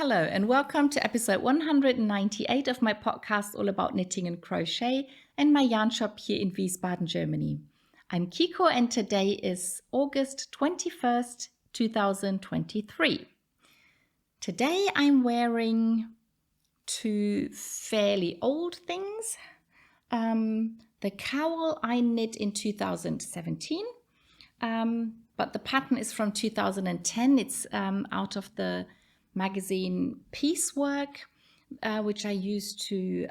Hello and welcome to episode 198 of my podcast all about knitting and crochet and my yarn shop here in Wiesbaden, Germany. I'm Kiko and today is August 21st, 2023. Today I'm wearing two fairly old things. The cowl I knit in 2017, but the pattern is from 2010. It's out of the magazine Piecework, which I used to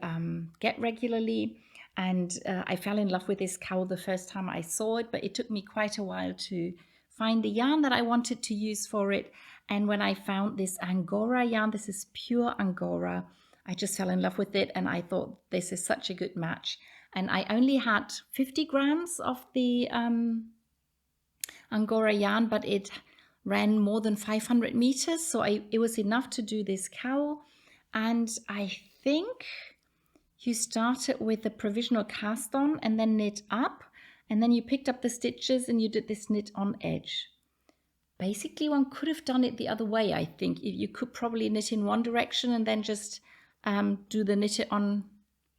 get regularly. And I fell in love with this cowl the first time I saw it, but it took me quite a while to find the yarn that I wanted to use for it. And when I found this Angora yarn, this is pure Angora, I just fell in love with it and I thought this is such a good match. And I only had 50 grams of the Angora yarn, but it ran more than 500 meters, so it was enough to do this cowl. And I think you started with the provisional cast on and then knit up, and then you picked up the stitches and you did this knit on edge. Basically, one could have done it the other way. I think you could probably knit in one direction and then just do the knit it on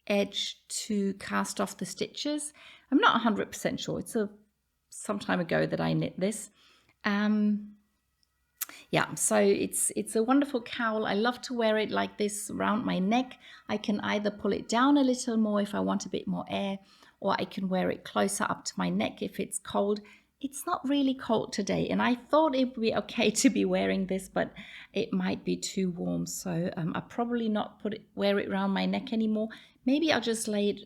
edge to cast off the stitches. I'm not 100% sure. It's some time ago that I knit this. Yeah, so it's a wonderful cowl. I love to wear it like this around my neck. I can either pull it down a little more if I want a bit more air, or I can wear it closer up to my neck if it's cold. It's not really cold today, and I thought it would be okay to be wearing this, but it might be too warm, so I'll probably not wear it around my neck anymore. Maybe I'll just lay it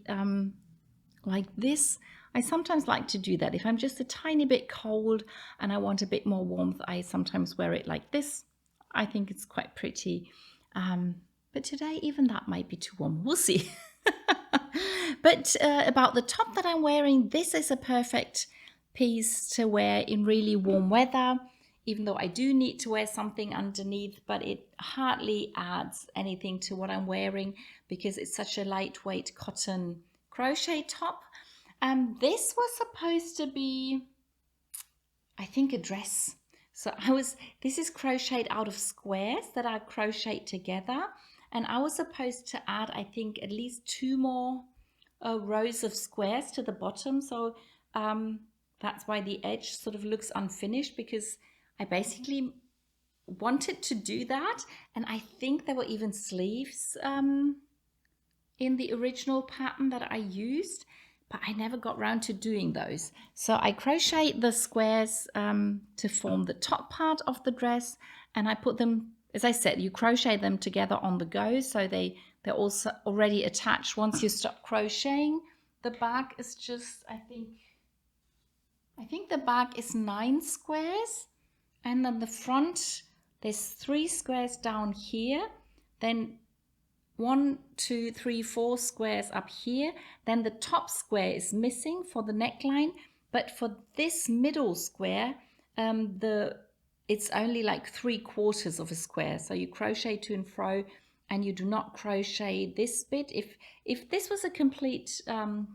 like this. I sometimes like to do that. If I'm just a tiny bit cold and I want a bit more warmth, I sometimes wear it like this. I think it's quite pretty. But today, even that might be too warm. We'll see. But about the top that I'm wearing, this is a perfect piece to wear in really warm weather, even though I do need to wear something underneath, but it hardly adds anything to what I'm wearing because it's such a lightweight cotton crochet top. This was supposed to be, I think, a dress. So this is crocheted out of squares that are crocheted together. And I was supposed to add, I think, at least 2 more rows of squares to the bottom. So that's why the edge sort of looks unfinished, because I basically wanted to do that. And I think there were even sleeves in the original pattern that I used, but I never got around to doing those. So I crocheted the squares to form the top part of the dress, and I put them, as I said, you crochet them together on the go, so they're also already attached once you stop crocheting. The back is just, I think the back is 9 squares, and then the front, there's 3 squares down here, then 1, 2, 3, 4 squares up here. Then the top square is missing for the neckline, but for this middle square, it's only like 3/4 of a square. So you crochet to and fro, and you do not crochet this bit. If this was a complete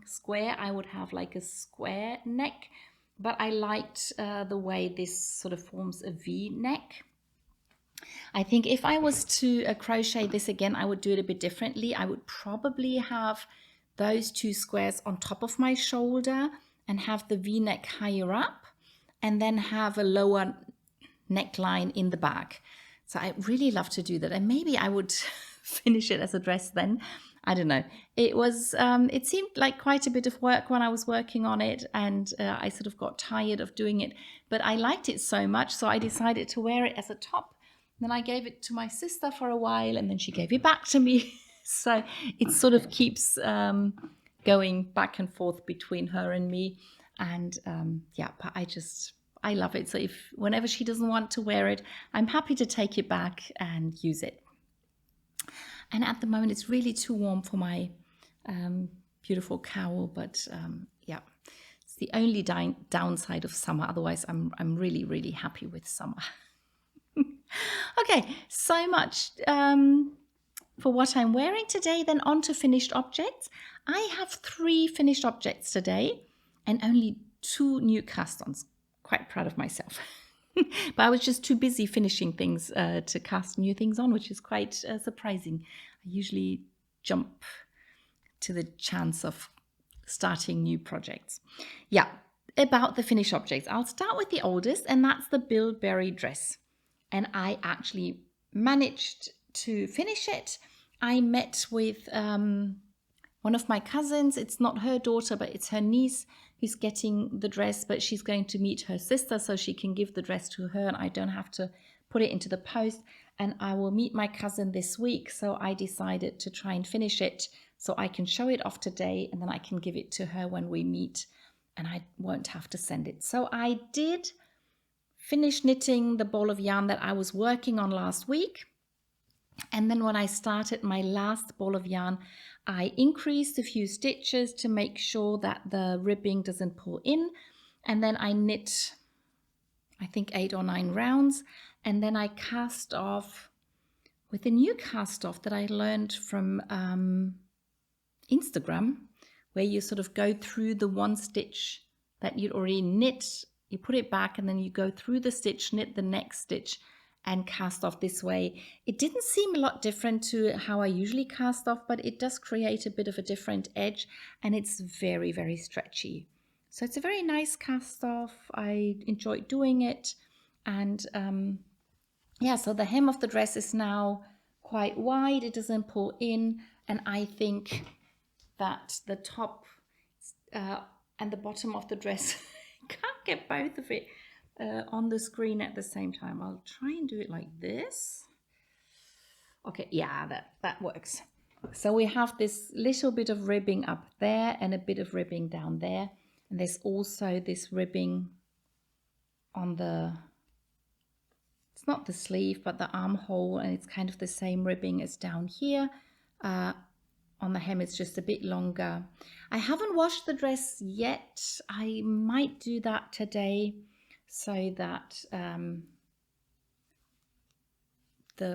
square, I would have like a square neck, but I liked the way this sort of forms a V neck. I think if I was to crochet this again, I would do it a bit differently. I would probably have those 2 squares on top of my shoulder and have the V-neck higher up, and then have a lower neckline in the back. So I really love to do that, and maybe I would finish it as a dress then. I don't know. It seemed like quite a bit of work when I was working on it, and I sort of got tired of doing it, but I liked it so much, so I decided to wear it as a top. Then I gave it to my sister for a while, and then she gave it back to me. So it sort of keeps going back and forth between her and me. And yeah, but I love it. So whenever she doesn't want to wear it, I'm happy to take it back and use it. And at the moment, it's really too warm for my beautiful cowl. But yeah, it's the only downside of summer. Otherwise, I'm really, really happy with summer. Okay, so much for what I'm wearing today. Then on to finished objects. I have 3 finished objects today and only 2 new cast-ons. Quite proud of myself. But I was just too busy finishing things to cast new things on, which is quite surprising. I usually jump to the chance of starting new projects. Yeah, about the finished objects. I'll start with the oldest, and that's the bilberry dress. And I actually managed to finish it. I met with one of my cousins. It's not her daughter, but it's her niece who's getting the dress, but she's going to meet her sister so she can give the dress to her and I don't have to put it into the post. And I will meet my cousin this week, so I decided to try and finish it so I can show it off today and then I can give it to her when we meet and I won't have to send it. So I did finish knitting the ball of yarn that I was working on last week. And then when I started my last ball of yarn, I increased a few stitches to make sure that the ribbing doesn't pull in. And then I knit, I think 8 or 9 rounds. And then I cast off with a new cast off that I learned from Instagram, where you sort of go through the one stitch that you'd already knit, you put it back and then you go through the stitch, knit the next stitch and cast off this way. It didn't seem a lot different to how I usually cast off, but it does create a bit of a different edge and it's very, very stretchy. So it's a very nice cast off. I enjoyed doing it. And yeah, so the hem of the dress is now quite wide. It doesn't pull in. And I think that the top and the bottom of the dress, can't get both of it on the screen at the same time. I'll try and do it like this. Okay, yeah, that works. So we have this little bit of ribbing up there and a bit of ribbing down there. And there's also this ribbing on the, it's not the sleeve, but the armhole, and it's kind of the same ribbing as down here. On the hem, it's just a bit longer. I haven't washed the dress yet. I might do that today so that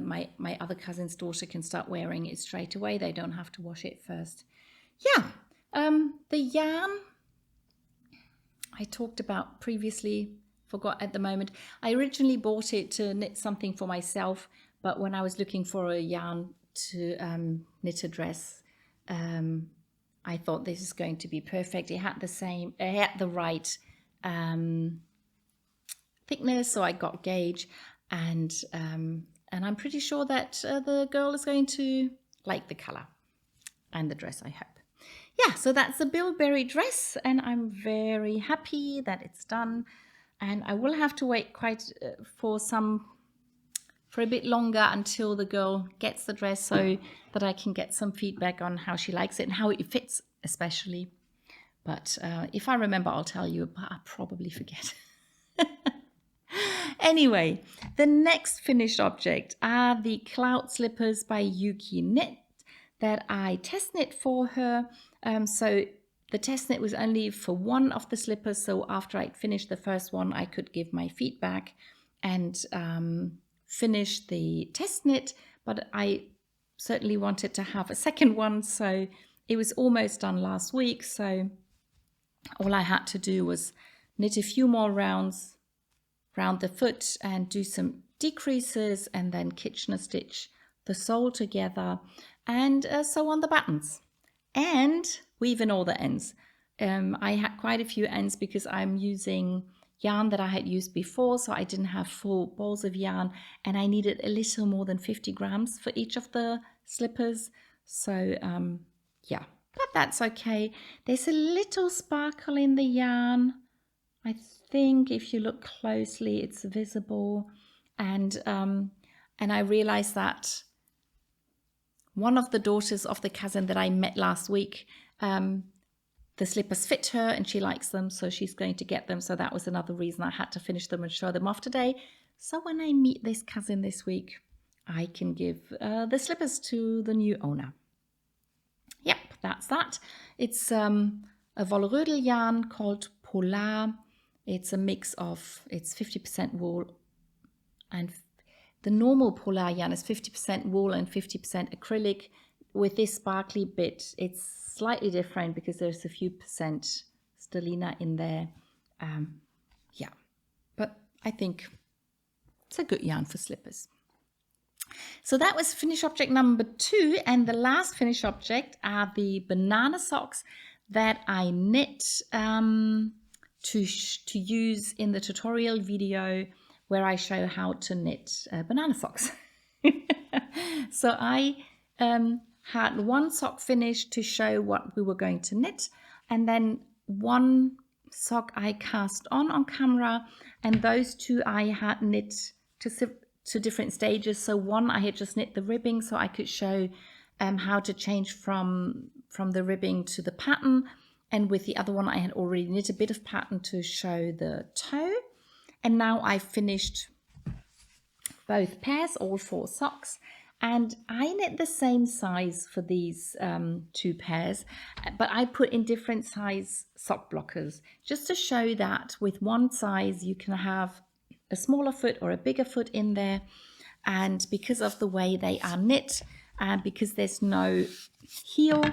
my other cousin's daughter can start wearing it straight away. They don't have to wash it first. Yeah, the yarn I talked about previously, forgot at the moment. I originally bought it to knit something for myself, but when I was looking for a yarn to knit a dress, I thought this is going to be perfect. It had the right thickness, so I got gauge, and I'm pretty sure that the girl is going to like the color and the dress, I hope. Yeah, so that's the bilberry dress, and I'm very happy that it's done. And I will have to wait for a bit longer until the girl gets the dress so that I can get some feedback on how she likes it and how it fits especially. But if I remember, I'll tell you, but I'll probably forget. Anyway, the next finished object are the cloud slippers by Yuki Knit that I test knit for her. So the test knit was only for one of the slippers. So after I'd finished the first one, I could give my feedback and finish the test knit. But I certainly wanted to have a second one. So it was almost done last week. So all I had to do was knit a few more rounds round the foot and do some decreases and then Kitchener stitch the sole together and sew on the buttons and weave in all the ends. I had quite a few ends because I'm using yarn that I had used before, so I didn't have full balls of yarn and I needed a little more than 50 grams for each of the slippers. So yeah, but that's okay. There's a little sparkle in the yarn. I think if you look closely, it's visible. And I realized that one of the daughters of the cousin that I met last week, the slippers fit her and she likes them, so she's going to get them. So that was another reason I had to finish them and show them off today. So when I meet this cousin this week, I can give the slippers to the new owner. Yep, that's that. It's a Wollrödel yarn called Polar. It's a mix of, it's 50% wool and the normal Polar yarn is 50% wool and 50% acrylic. With this sparkly bit, it's slightly different because there's a few percent stellina in there. Yeah, but I think It's a good yarn for slippers. So that was finish object number 2, and the last finish object are the banana socks that I knit to use in the tutorial video where I show how to knit banana socks. So I had one sock finished to show what we were going to knit, and then one sock I cast on camera, and those two I had knit to different stages. So one I had just knit the ribbing so I could show how to change from the ribbing to the pattern, and with the other one I had already knit a bit of pattern to show the toe. And now I finished both pairs, all 4 socks, and I knit the same size for these 2 pairs, but I put in different size sock blockers just to show that with one size you can have a smaller foot or a bigger foot in there. And because of the way they are knit and because there's no heel,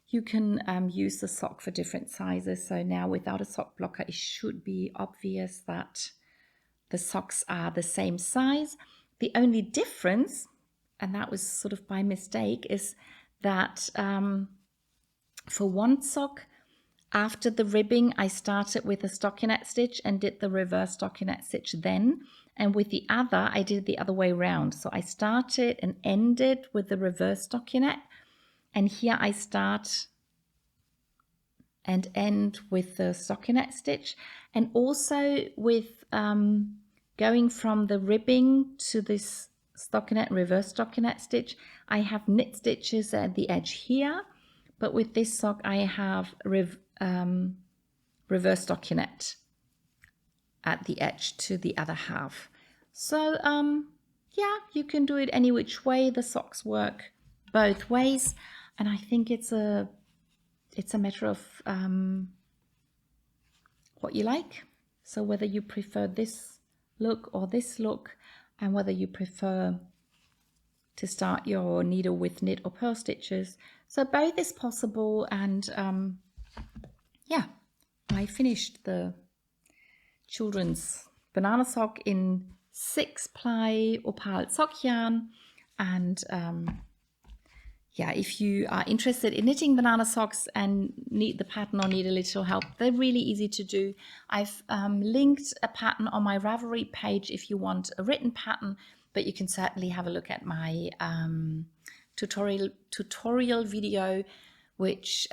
you can use the sock for different sizes. So now without a sock blocker, it should be obvious that the socks are the same size. The only difference, and that was sort of by mistake, is that for one sock, after the ribbing, I started with a stockinette stitch and did the reverse stockinette stitch then. And with the other, I did the other way around. So I started and ended with the reverse stockinette. And here I start and end with the stockinette stitch. And also with going from the ribbing to this stockinette, reverse stockinette stitch, I have knit stitches at the edge here. But with this sock, I have reverse stockinette at the edge to the other half. So yeah, you can do it any which way. The socks work both ways, and I think it's a matter of what you like. So whether you prefer this look or this look, and whether you prefer to start your needle with knit or purl stitches. So both is possible, and yeah, I finished the children's banana sock in 6-ply opal sock yarn. And yeah, if you are interested in knitting banana socks and need the pattern or need a little help, they're really easy to do. I've linked a pattern on my Ravelry page if you want a written pattern, but you can certainly have a look at my tutorial video, which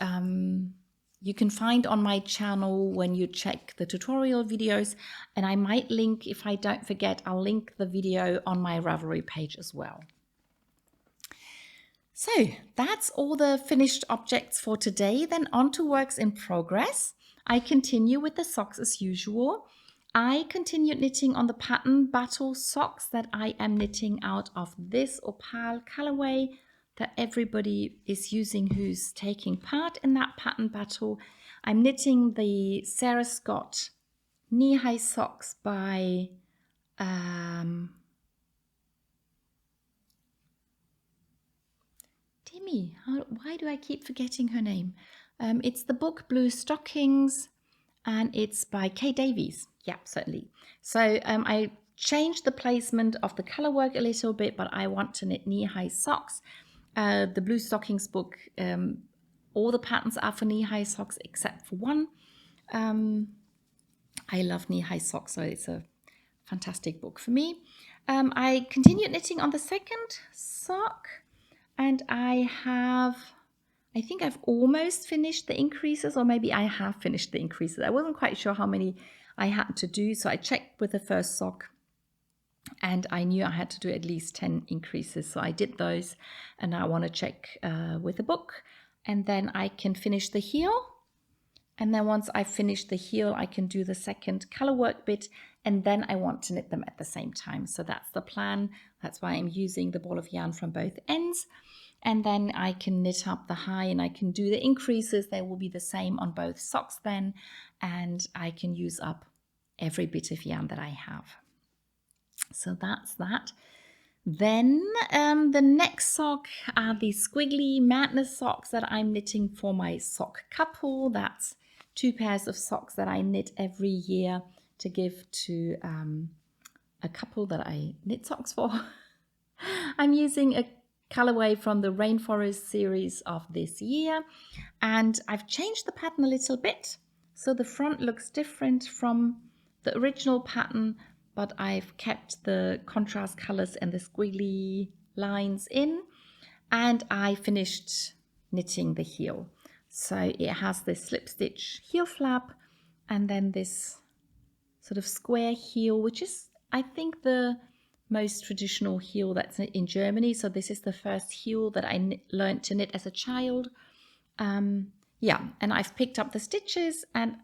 you can find on my channel when you check the tutorial videos. And I might link, if I don't forget, I'll link the video on my Ravelry page as well. So that's all the finished objects for today. Then on to works in progress. I continue with the socks as usual. I continued knitting on the pattern battle socks that I am knitting out of this opal colorway that everybody is using who's taking part in that pattern battle. I'm knitting the Sarah Scott knee-high socks by Timmy. Why do I keep forgetting her name? It's the book Blue Stockings, and it's by Kay Davies. Yeah, certainly. So I changed the placement of the color work a little bit, but I want to knit knee-high socks. The Blue Stockings book, all the patterns are for knee-high socks except for one. I love knee-high socks, so it's a fantastic book for me. I continued knitting on the second sock, and I think I've almost finished the increases, or maybe I have finished the increases. I wasn't quite sure how many I had to do, so I checked with the first sock and I knew I had to do at least 10 increases, so I did those, and I want to check with the book, and then I can finish the heel. And then once I finish the heel, I can do the second color work bit, and then I want to knit them at the same time. So that's the plan. That's why I'm using the ball of yarn from both ends. And then I can knit up the high and I can do the increases. They will be the same on both socks then, and I can use up every bit of yarn that I have. So that's that. Then the next sock are the Squiggley Madness socks that I'm knitting for my sock couple. That's 2 pairs of socks that I knit every year to give to a couple that I knit socks for. I'm using a colorway from the Rainforest series of this year, and I've changed the pattern a little bit. So the front looks different from the original pattern, but I've kept the contrast colors and the squiggly lines in, and I finished knitting the heel. So it has this slip stitch heel flap and then this sort of square heel, which is, I think, the most traditional heel that's in Germany. So this is the first heel that I learned to knit as a child. Yeah, and I've picked up the stitches and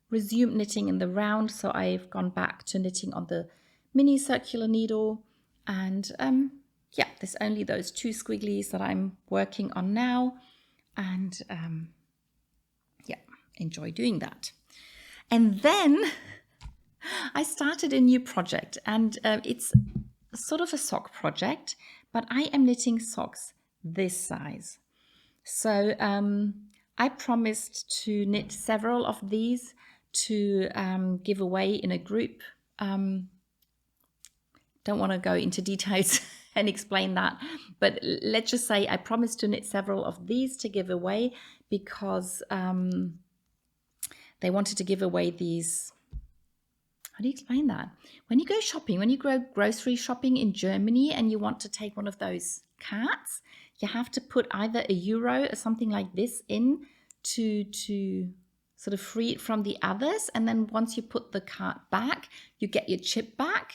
resumed knitting in the round. So I've gone back to knitting on the mini circular needle. And yeah, there's only those 2 squigglies that I'm working on now. And yeah, enjoy doing that. And then I started a new project, and it's sort of a sock project, but I am knitting socks this size. So I promised to knit several of these to give away in a group. Don't want to go into details and explain that, but let's just say I promised to knit several of these to give away because they wanted to give away these. How do you explain that? When you go shopping, when you go grocery shopping in Germany and you want to take one of those carts, you have to put either a euro or something like this in to sort of free it from the others. And then once you put the cart back, you get your chip back.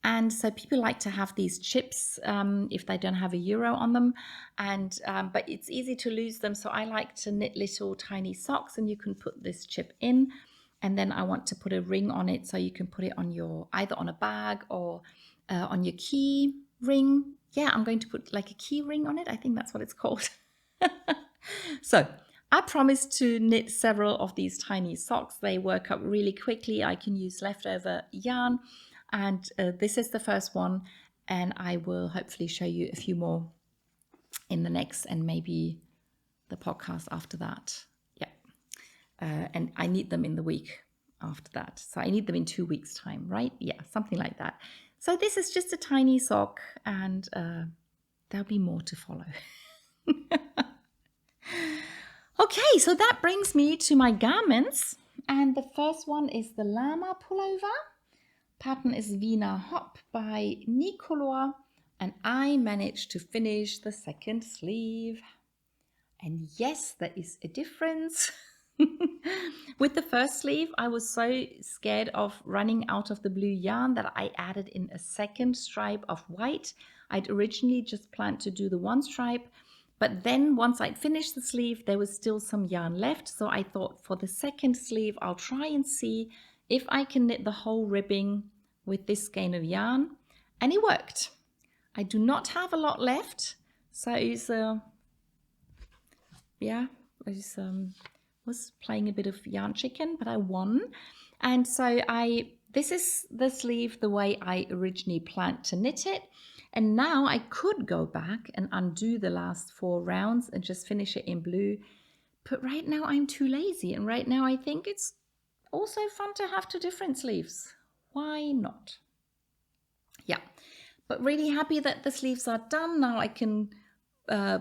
And so people like to have these chips if they don't have a euro on them. And but it's easy to lose them. So I like to knit little tiny socks, and you can put this chip in. And then I want to put a ring on it so you can put it on your, either on a bag or on your key ring. Yeah, I'm going to put like a key ring on it. I think that's what it's called. So I promised to knit several of these tiny socks. They work up really quickly. I can use leftover yarn. And this is the first one. And I will hopefully show you a few more in the next and maybe the podcast after that. And I need them in the week after that. So I need them in 2 weeks' time, right? Yeah, something like that. So this is just a tiny sock, and there'll be more to follow. Okay, so that brings me to my garments. And the first one is the Lama-Pullover. Pattern is Wiener Hop by Nicolor. And I managed to finish the second sleeve. And yes, there is a difference. With the first sleeve, I was so scared of running out of the blue yarn that I added in a second stripe of white. I'd originally just planned to do the one stripe, but then once I'd finished the sleeve, there was still some yarn left. So I thought for the second sleeve, I'll try and see if I can knit the whole ribbing with this skein of yarn. And it worked. I do not have a lot left. So it's, yeah, it's, was playing a bit of yarn chicken, but I won. And so this is the sleeve the way I originally planned to knit it. And now I could go back and undo the last 4 rounds and just finish it in blue. But right now I'm too lazy. And right now I think it's also fun to have 2 different sleeves. Why not? Yeah, but really happy that the sleeves are done. Now I can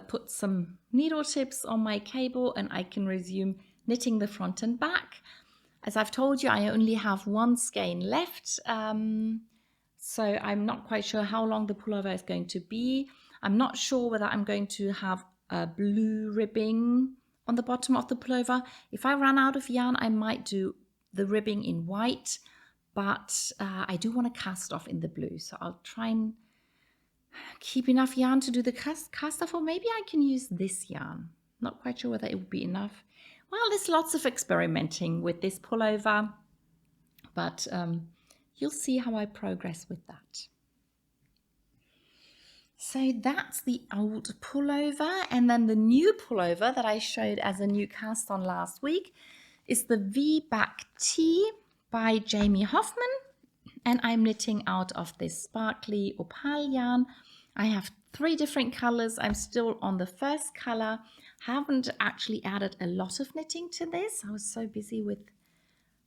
put some needle tips on my cable and I can resume knitting the front and back. As I've told you, I only have 1 skein left, so I'm not quite sure how long the pullover is going to be. I'm not sure whether I'm going to have a blue ribbing on the bottom of the pullover. If I run out of yarn, I might do the ribbing in white, but I do want to cast off in the blue, so I'll try and keep enough yarn to do the cast off, or maybe I can use this yarn. Not quite sure whether it would be enough. Well, there's lots of experimenting with this pullover, but you'll see how I progress with that. So that's the old pullover, and then the new pullover that I showed as a new cast on last week is the V-Back Tee by Jamie Hoffman, and I'm knitting out of this sparkly opal yarn. I have 3 different colors. I'm still on the first color. Haven't actually added a lot of knitting to this. I was so busy with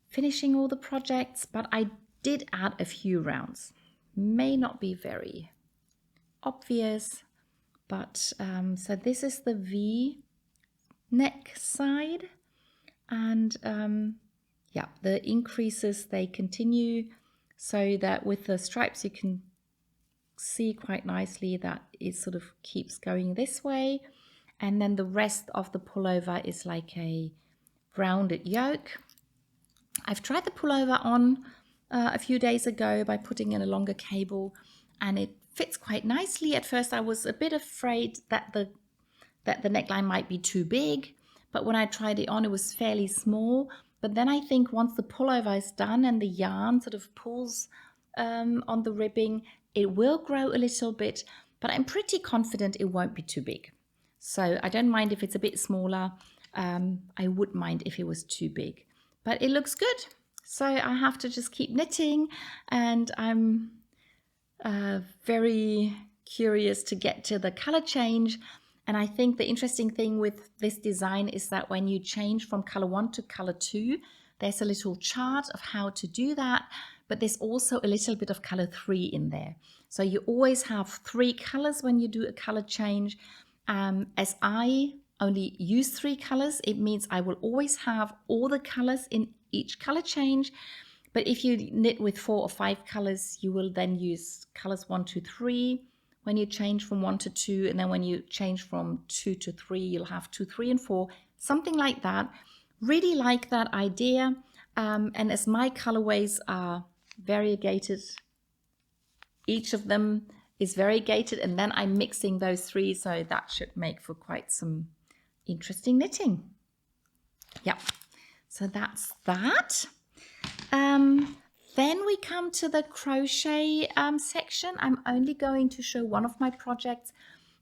finishing all the projects, but I did add a few rounds. may not be very obvious, but so this is the V neck side, and yeah, the increases, they continue, so that with the stripes you can see quite nicely that it sort of keeps going this way, and then the rest of the pullover is like a rounded yoke. I've tried the pullover on a few days ago by putting in a longer cable, and it fits quite nicely. At first I was a bit afraid that the neckline might be too big, but when I tried it on, it was fairly small. But then I think once the pullover is done and the yarn sort of pulls on the ribbing, it will grow a little bit, but I'm pretty confident it won't be too big. So I don't mind if it's a bit smaller. I would mind if it was too big, but it looks good. So I have to just keep knitting, and I'm very curious to get to the color change. And I think the interesting thing with this design is that when you change from color 1 to color 2, there's a little chart of how to do that, but there's also a little bit of color 3 in there. So you always have 3 colors when you do a color change. As I only use 3 colors, it means I will always have all the colors in each color change. But if you knit with 4 or 5 colors, you will then use colors 1, 2, 3 when you change from 1 to 2, and then when you change from 2 to 3, you'll have 2, 3, and 4, something like that. Really like that idea. And as my colorways are variegated, each of them is variegated, and then I'm mixing those 3, so that should make for quite some interesting knitting. Yeah, so that's that. Then we come to the crochet section. I'm only going to show one of my projects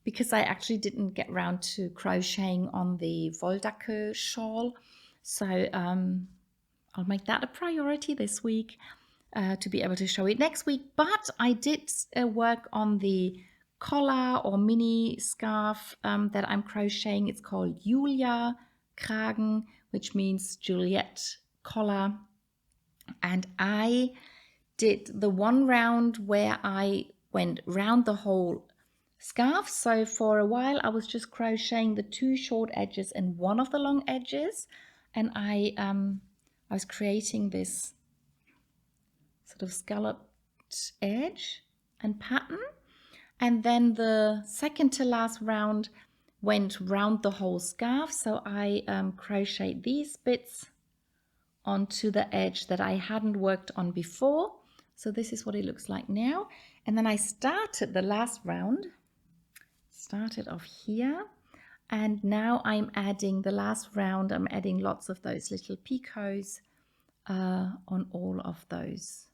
because I actually didn't get around to crocheting on the Wolldackel shawl. So I'll make that a priority this week to be able to show it next week. But I did work on the collar or mini scarf that I'm crocheting. It's called Julia Kragen, which means Juliet collar. And I did the one round where I went round the whole scarf. So for a while I was just crocheting the 2 short edges and one of the long edges, and I was creating this sort of scalloped edge and pattern. And then the second to last round went round the whole scarf. So I crocheted these bits onto the edge that I hadn't worked on before. So this is what it looks like now. And then I started the last round, started off here, and now I'm adding the last round, I'm adding lots of those little picots on all of those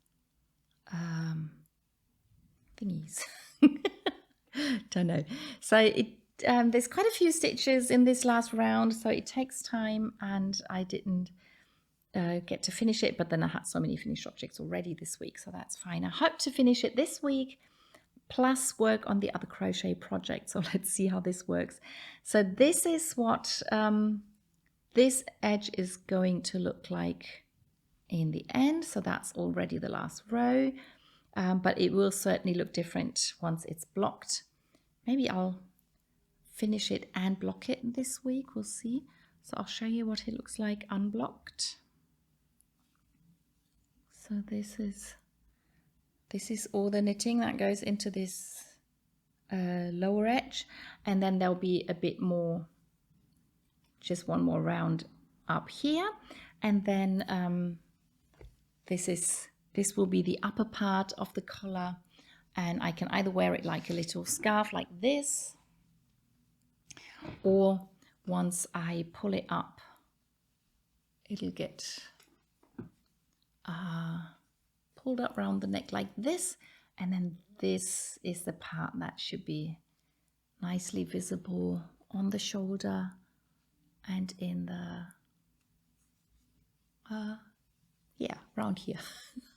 thingies. Don't know. So it there's quite a few stitches in this last round, so it takes time, and I didn't get to finish it, but then I had so many finished objects already this week, so that's fine. I hope to finish it this week, plus work on the other crochet project. So let's see how this works. So this is what this edge is going to look like in the end. So that's already the last row, but it will certainly look different once it's blocked. Maybe I'll finish it and block it this week, we'll see. So I'll show you what it looks like unblocked. So this is all the knitting that goes into this lower edge, and then there'll be a bit more, just one more round up here, and then this will be the upper part of the collar, and I can either wear it like a little scarf like this, or once I pull it up, it'll get pulled up around the neck like this, and then this is the part that should be nicely visible on the shoulder and in the yeah, around here.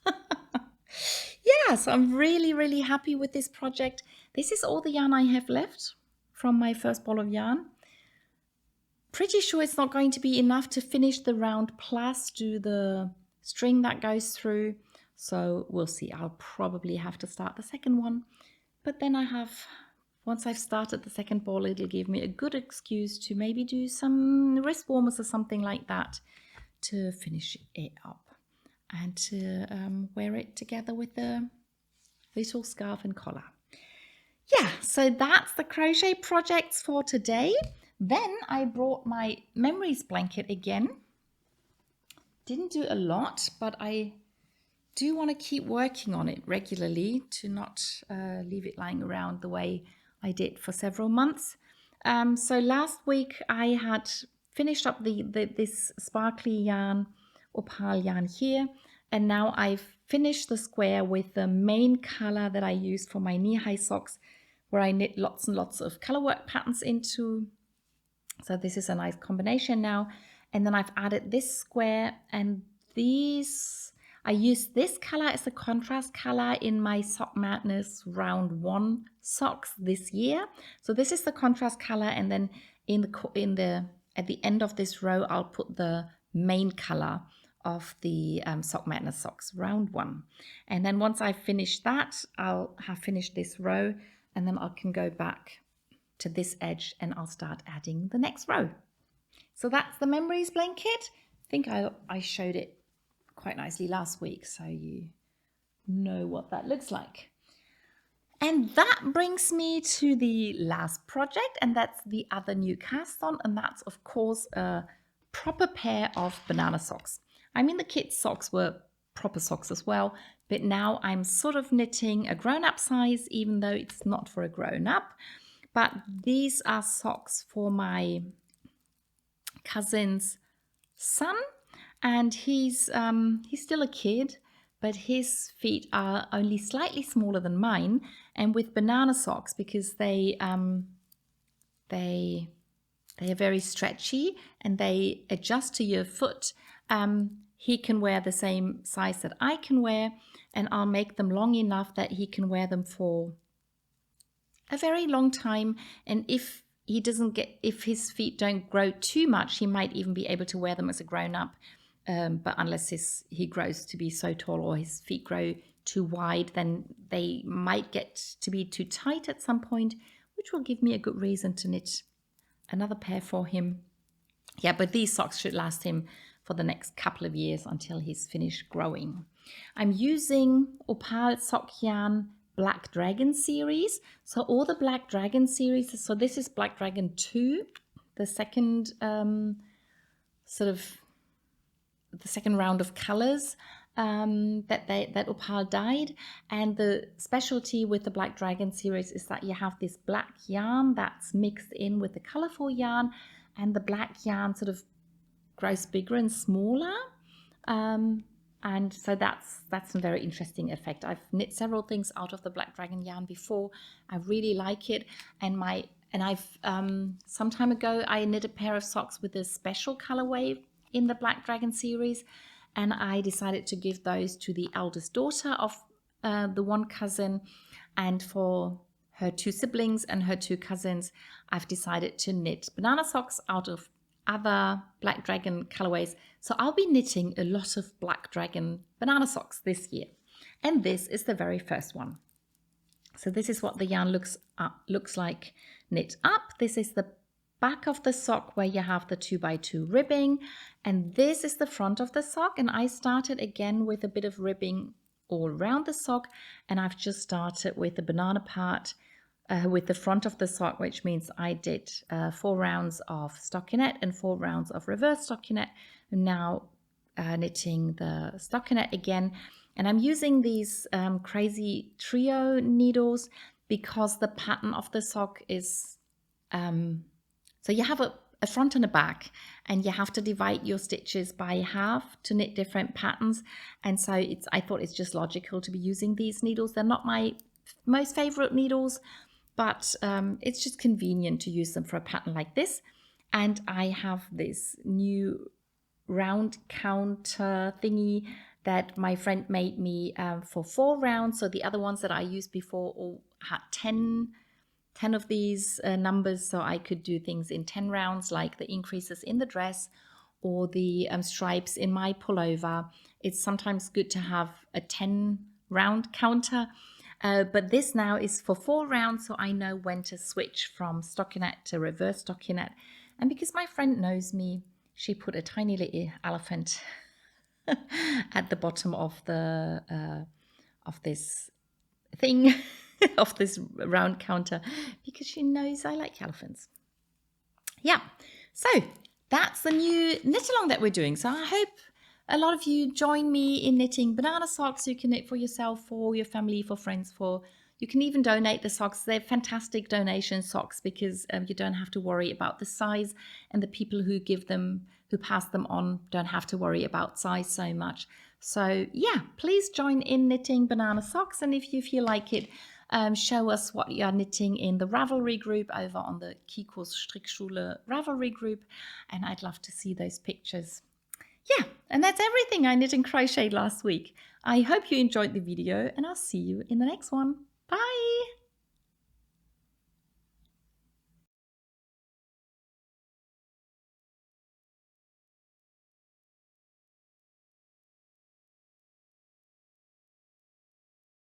Yeah, so I'm really happy with this project. This is all the yarn I have left from my first ball of yarn. Pretty sure it's not going to be enough to finish the round plus do the string that goes through. So we'll see. I'll probably have to start the second one. But then once I've started the second ball, it'll give me a good excuse to maybe do some wrist warmers or something like that to finish it up and to wear it together with the little scarf and collar. Yeah, so that's the crochet projects for today. Then I brought my memories blanket again. Didn't do a lot, but I do want to keep working on it regularly to not leave it lying around the way I did for several months. So last week I had finished up this sparkly yarn, opal yarn here, and now I've finished the square with the main color that I used for my knee-high socks, where I knit lots and lots of color work patterns into. So this is a nice combination now. And then I've added this square, and I used this color as a contrast color in my Sock Madness round 1 socks this year. So this is the contrast color, and then at the end of this row I'll put the main color of the Sock Madness socks round 1. And then once I've finished that, I'll have finished this row, and then I can go back to this edge and I'll start adding the next row. So that's the memories blanket. I think I showed it quite nicely last week, so you know what that looks like. And that brings me to the last project, and that's the other new cast on, and that's of course a proper pair of banana socks. I mean, the kids' socks were proper socks as well, but now I'm sort of knitting a grown-up size, even though it's not for a grown-up. But these are socks for my cousin's son, and he's still a kid, but his feet are only slightly smaller than mine. And with banana socks, because they are very stretchy and they adjust to your foot, he can wear the same size that I can wear, and I'll make them long enough that he can wear them for a very long time. And if his feet don't grow too much, he might even be able to wear them as a grown-up. But unless he grows to be so tall or his feet grow too wide, then they might get to be too tight at some point, which will give me a good reason to knit another pair for him. Yeah, but these socks should last him for the next couple of years until he's finished growing. I'm using Opal Sock Yarn Black Dragon series. So all the Black Dragon series, so this is Black Dragon 2, the second the second round of colors that Opal dyed. And the specialty with the Black Dragon series is that you have this black yarn that's mixed in with the colorful yarn, and the black yarn sort of grows bigger and smaller. And so that's a very interesting effect. I've knit several things out of the Black Dragon yarn before. I really like it. And I've some time ago I knit a pair of socks with a special colorway in the Black Dragon series, and I decided to give those to the eldest daughter of the one cousin, and for her 2 siblings and her 2 cousins, I've decided to knit banana socks out of other Black Dragon colorways. So I'll be knitting a lot of Black Dragon banana socks this year, and this is the very first one. So this is what the yarn looks like knit up. This is the back of the sock where you have the 2x2 ribbing, and this is the front of the sock. And I started again with a bit of ribbing all around the sock, and I've just started with the banana part with the front of the sock, which means I did 4 rounds of stockinette and 4 rounds of reverse stockinette. I'm now knitting the stockinette again, and I'm using these crazy trio needles because the pattern of the sock is so you have a front and a back, and you have to divide your stitches by half to knit different patterns. And so I thought it's just logical to be using these needles. They're not my most favorite needles, but it's just convenient to use them for a pattern like this. And I have this new round counter thingy that my friend made me for 4 rounds. So the other ones that I used before all had 10 of these numbers, so I could do things in 10 rounds, like the increases in the dress, or the stripes in my pullover, it's sometimes good to have a 10 round counter. But this now is for 4 rounds, so I know when to switch from stockinette to reverse stockinette. And because my friend knows me, she put a tiny little elephant at the bottom of the of this thing of this round counter, because she knows I like elephants. Yeah, so that's the new knit along that we're doing. So I hope a lot of you join me in knitting banana socks. You can knit for yourself, for your family, for friends, for you can even donate the socks. They're fantastic donation socks because you don't have to worry about the size, and the people who give them, who pass them on, don't have to worry about size so much. So yeah, please join in knitting banana socks, and if you feel like it, show us what you are knitting in the Ravelry group over on the Kikos Strickschule Ravelry group, and I'd love to see those pictures. Yeah, and that's everything I knit and crocheted last week. I hope you enjoyed the video, and I'll see you in the next one.